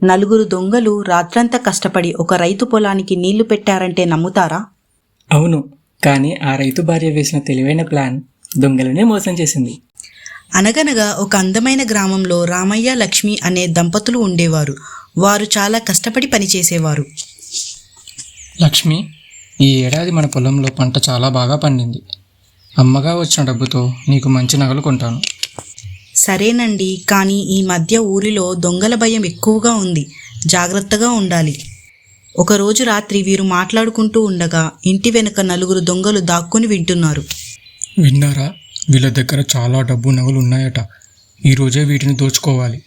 నలుగురు దొంగలు రాత్రంతా కష్టపడి ఒక రైతు పొలానికి నీళ్లు పెట్టారంటే నమ్ముతారా? అవును, కానీ ఆ రైతు భార్య వేసిన తెలివైన ప్లాన్ దొంగలనే మోసం చేసింది. అనగనగా ఒక అందమైన గ్రామంలో రామయ్య, లక్ష్మి అనే దంపతులు ఉండేవారు. వారు చాలా కష్టపడి పనిచేసేవారు. లక్ష్మి, ఈ ఏడాది మన పొలంలో పంట చాలా బాగా పండింది. అమ్మగా వచ్చిన డబ్బుతో నీకు మంచి నగలు కొంటాను. సరేనండి, కానీ ఈ మధ్య ఊరిలో దొంగల భయం ఎక్కువగా ఉంది. జాగ్రత్తగా ఉండాలి. ఒకరోజు రాత్రి వీరు మాట్లాడుకుంటూ ఉండగా ఇంటి వెనుక నలుగురు దొంగలు దాక్కుని వింటున్నారు. విన్నారా? వీళ్ళ దగ్గర చాలా డబ్బు నగలు ఉన్నాయట. ఈరోజే వీటిని దోచుకోవాలి.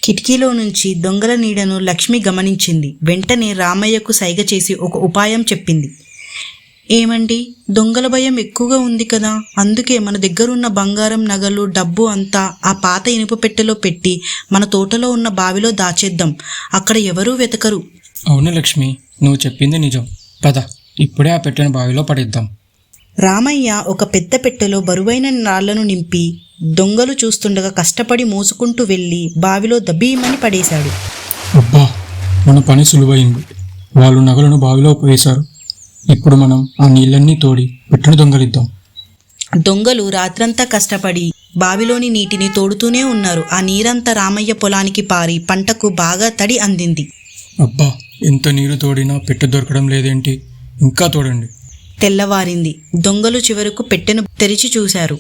కిటికీలో నుంచి దొంగల నీడను లక్ష్మి గమనించింది. వెంటనే రామయ్యకు సైగ చేసి ఒక ఉపాయం చెప్పింది. ఏమండి, దొంగల భయం ఎక్కువగా ఉంది కదా, అందుకే మన దగ్గరున్న బంగారం, నగలు, డబ్బు అంతా ఆ పాత ఇనుప పెట్టెలో పెట్టి మన తోటలో ఉన్న బావిలో దాచేద్దాం. అక్కడ ఎవరూ వెతకరు. అవును లక్ష్మి, నువ్వు చెప్పింది నిజం. పద, ఇప్పుడే ఆ పెట్టెను బావిలో పడేద్దాం. రామయ్య ఒక పెద్ద పెట్టెలో బరువైన రాళ్లను నింపి దొంగలు చూస్తుండగా కష్టపడి మోసుకుంటూ వెళ్ళి బావిలో దబ్బీమని పడేశాడు. అబ్బా, మన పని సులువైంది. వాళ్ళు నగలను బావిలో వేశారు. ఇప్పుడు మనం ఆ నీళ్ళన్నీ తోడి పెట్టెను దొంగలిద్దాం. దొంగలు రాత్రంతా కష్టపడి బావిలోని నీటిని తోడుతూనే ఉన్నారు. ఆ నీరంతా రామయ్య పొలానికి పారి పంటకు బాగా తడి అందింది. అబ్బా, ఎంత నీరు తోడినా పెట్టె దొరకడం లేదేంటి? ఇంకా తోడండి. తెల్లవారింది. దొంగలు చివరకు పెట్టెను తెరిచి చూశారు.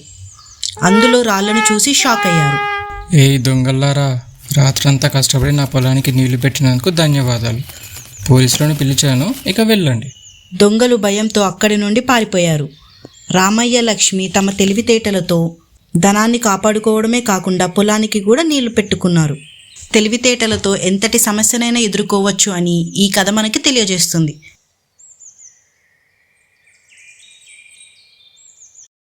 అందులో రాళ్లను చూసి షాక్ అయ్యారు. ఏయ్ దొంగల్లారా, రాత్రంతా కష్టపడి నా పొలానికి నీళ్లు పెట్టినందుకు ధన్యవాదాలు. పోలీసులను పిలిచాను, ఇక వెళ్ళండి. దొంగలు భయంతో అక్కడి నుండి పారిపోయారు. రామయ్య, లక్ష్మి తమ తెలివితేటలతో ధనాన్ని కాపాడుకోవడమే కాకుండా పొలానికి కూడా నీళ్లు పెట్టుకున్నారు. తెలివితేటలతో ఎంతటి సమస్యనైనా ఎదుర్కోవచ్చు అని ఈ కథ మనకి తెలియజేస్తుంది.